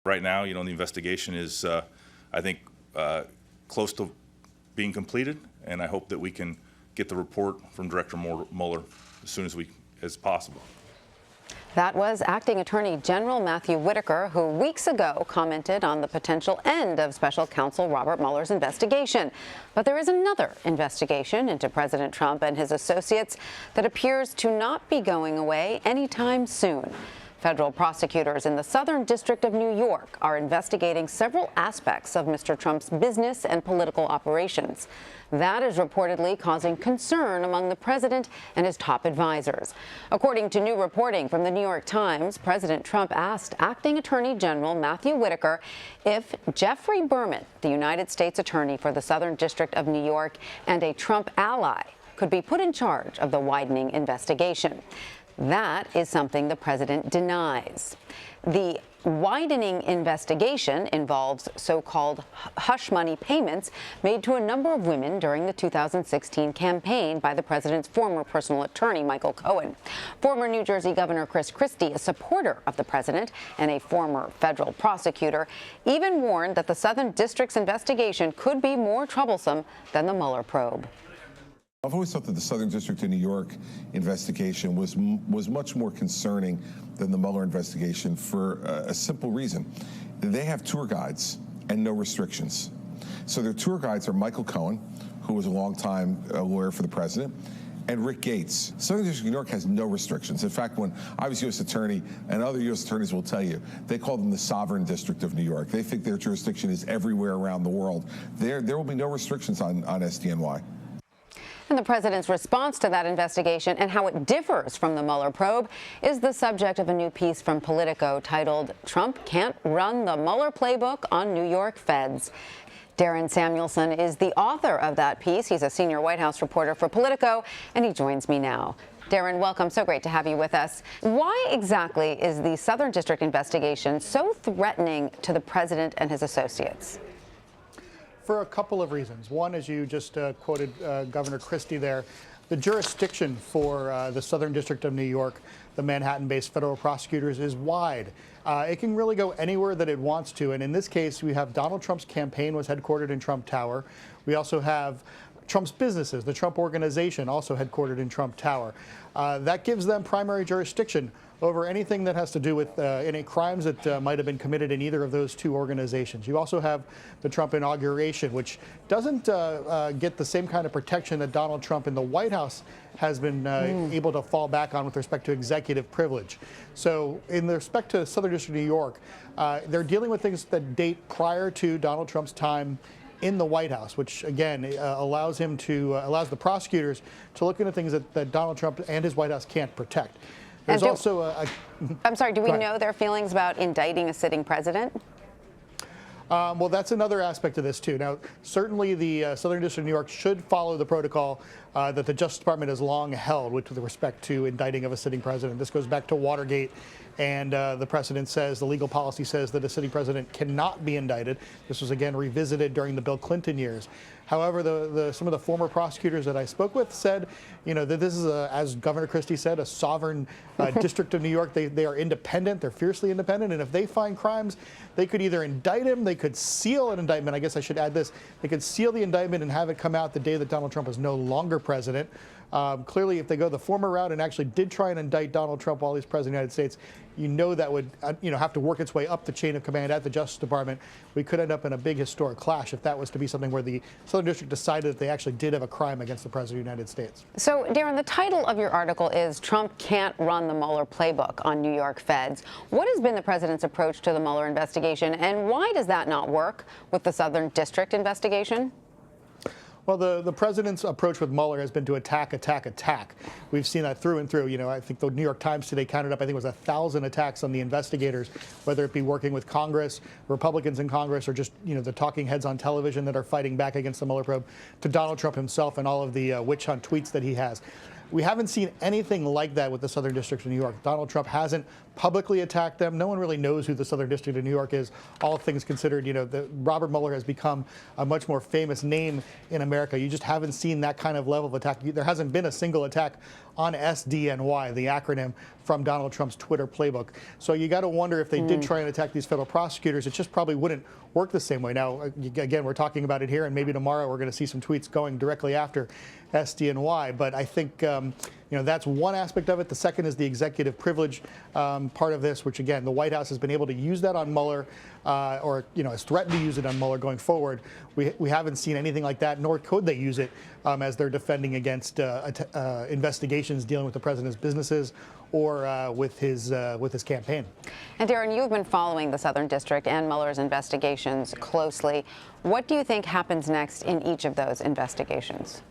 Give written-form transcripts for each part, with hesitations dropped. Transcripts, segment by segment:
Right now, the investigation is, I think, close to being completed, and I hope that we can get the report from Director Mueller as soon as possible. That was Acting Attorney General Matthew Whitaker, who weeks ago commented on the potential end of Special Counsel Robert Mueller's investigation. But there is another investigation into President Trump and his associates that appears to not be going away anytime soon. Federal prosecutors in the Southern District of New York are investigating several aspects of Mr. Trump's business and political operations. That is reportedly causing concern among the president and his top advisors. According to new reporting from the New York Times, President Trump asked Acting Attorney General Matthew Whitaker if Jeffrey Berman, the United States Attorney for the Southern District of New York and a Trump ally, could be put in charge of the widening investigation. That is something the president denies. The widening investigation involves so-called hush money payments made to a number of women during the 2016 campaign by the president's former personal attorney, Michael Cohen. Former New Jersey Governor Chris Christie, a supporter of the president and a former federal prosecutor, even warned that the Southern District's investigation could be more troublesome than the Mueller probe. I've always thought that the Southern District of New York investigation was much more concerning than the Mueller investigation for a simple reason. They have tour guides and no restrictions. So their tour guides are Michael Cohen, who was a longtime lawyer for the president, and Rick Gates. Southern District of New York has no restrictions. In fact, when I was U.S. Attorney, and other U.S. attorneys will tell you, they call them the Sovereign District of New York. They think their jurisdiction is everywhere around the world. There will be no restrictions on SDNY. And the president's response to that investigation and how it differs from the Mueller probe is the subject of a new piece from Politico titled, "Trump Can't Run the Mueller Playbook on New York Feds." Darren Samuelson is the author of that piece. He's a senior White House reporter for Politico, and he joins me now. Darren, welcome. So great to have you with us. Why exactly is the Southern District investigation so threatening to the president and his associates? For a couple of reasons. One, as you just quoted Governor Christie there, the jurisdiction for the Southern District of New York, the Manhattan-based federal prosecutors, is wide. It can really go anywhere that it wants to. And in this case, we have Donald Trump's campaign was headquartered in Trump Tower. We also have Trump's businesses, the Trump Organization, also headquartered in Trump Tower. That gives them primary jurisdiction over anything that has to do with any crimes that might have been committed in either of those two organizations. You also have the Trump inauguration, which doesn't get the same kind of protection that Donald Trump in the White House has been able to fall back on with respect to executive privilege. So in respect to Southern District of New York, they're dealing with things that date prior to Donald Trump's time in the White House, which again allows the prosecutors to look into things that Donald Trump and his White House can't protect. There's also I'm sorry, do we know their feelings about indicting a sitting president? Well, that's another aspect of this, too. Now, certainly the Southern District of New York should follow the protocol that the Justice Department has long held with respect to indicting of a sitting president. This goes back to Watergate, and the precedent says, the legal policy says that a sitting president cannot be indicted. This was, again, revisited during the Bill Clinton years. However, some of the former prosecutors that I spoke with said, that this is, as Governor Christie said, a sovereign District of New York. They are independent. They're fiercely independent. And if they find crimes, they could either indict him, they could seal an indictment. I guess I should add this. They could seal the indictment and have it come out the day that Donald Trump is no longer president. Clearly, if they go the former route and actually did try and indict Donald Trump while he's president of the United States, that would have to work its way up the chain of command at the Justice Department. We could end up in a big historic clash if that was to be something where the Southern District decided that they actually did have a crime against the President of the United States. So, Darren, the title of your article is "Trump Can't Run the Mueller Playbook on New York Feds." What has been the president's approach to the Mueller investigation, and why does that not work with the Southern District investigation? Well, the president's approach with Mueller has been to attack, attack, attack. We've seen that through and through. I think the New York Times today counted up, I think it was 1,000 attacks on the investigators, whether it be working with Congress, Republicans in Congress, or just, the talking heads on television that are fighting back against the Mueller probe, to Donald Trump himself and all of the witch hunt tweets that he has. We haven't seen anything like that with the Southern District of New York. Donald Trump hasn't publicly attacked them. No one really knows who the Southern District of New York is. All things considered, Robert Mueller has become a much more famous name in America. You just haven't seen that kind of level of attack. There hasn't been a single attack on SDNY, the acronym from Donald Trump's Twitter playbook. So you got to wonder if they did try and attack these federal prosecutors, it just probably wouldn't work the same way. Now, again, we're talking about it here, and maybe tomorrow we're going to see some tweets going directly after SDNY. But I think that's one aspect of it. The second is the executive privilege part of this, which again, the White House has been able to use that on Mueller, or has threatened to use it on Mueller going forward. We haven't seen anything like that, nor could they use it as they're defending against investigations dealing with the president's businesses or with his campaign. And Darren, you've been following the Southern District and Mueller's investigations closely. What do you think happens next in each of those investigations?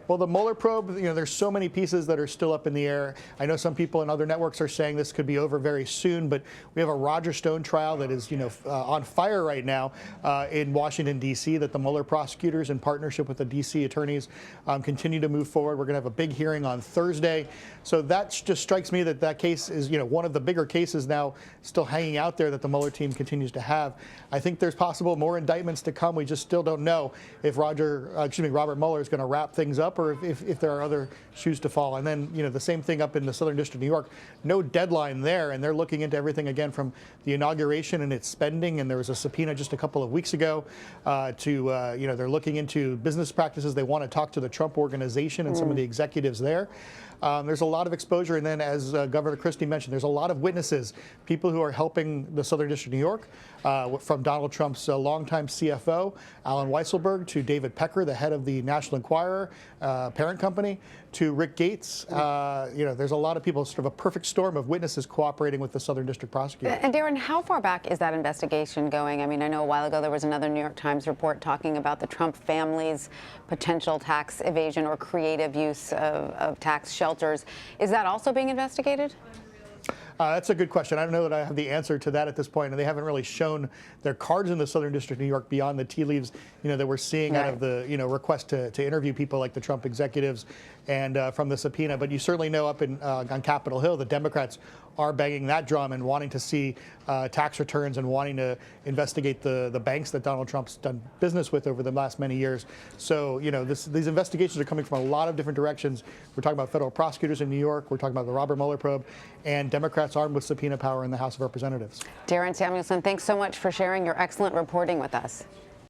Well, the Mueller probe, there's so many pieces that are still up in the air. I know some people in other networks are saying this could be over very soon, but we have a Roger Stone trial that is, on fire right now in Washington, D.C., that the Mueller prosecutors, in partnership with the D.C. attorneys, continue to move forward. We're going to have a big hearing on Thursday. So that just strikes me that case is, one of the bigger cases now still hanging out there that the Mueller team continues to have. I think there's possible more indictments to come. We just still don't know if Robert Mueller is going to wrap things up, or if there are other shoes to fall. And then, the same thing up in the Southern District of New York, no deadline there, and they're looking into everything again from the inauguration and its spending. And there was a subpoena just a couple of weeks ago they're looking into business practices. They want to talk to the Trump organization and some of the executives there. There's a lot of exposure. And then, as Governor Christie mentioned, there's a lot of witnesses, people who are helping the Southern District of New York, from Donald Trump's longtime CFO, Alan Weisselberg, to David Pecker, the head of the National Enquirer parent company, to Rick Gates. There's a lot of people, sort of a perfect storm of witnesses cooperating with the Southern District prosecutor. And Darren, how far back is that investigation going? I mean, I know a while ago there was another New York Times report talking about the Trump family's potential tax evasion or creative use of tax shelters. Is that also being investigated? That's a good question. I don't know that I have the answer to that at this point, and they haven't really shown their cards in the Southern District of New York beyond the tea leaves, that we're seeing out of the, request to interview people like the Trump executives and from the subpoena. But you certainly know up on Capitol Hill, the Democrats are banging that drum and wanting to see tax returns and wanting to investigate the banks that Donald Trump's done business with over the last many years. So, these investigations are coming from a lot of different directions. We're talking about federal prosecutors in New York. We're talking about the Robert Mueller probe, and Democrats armed with subpoena power in the House of Representatives. Darren Samuelson, thanks so much for sharing your excellent reporting with us.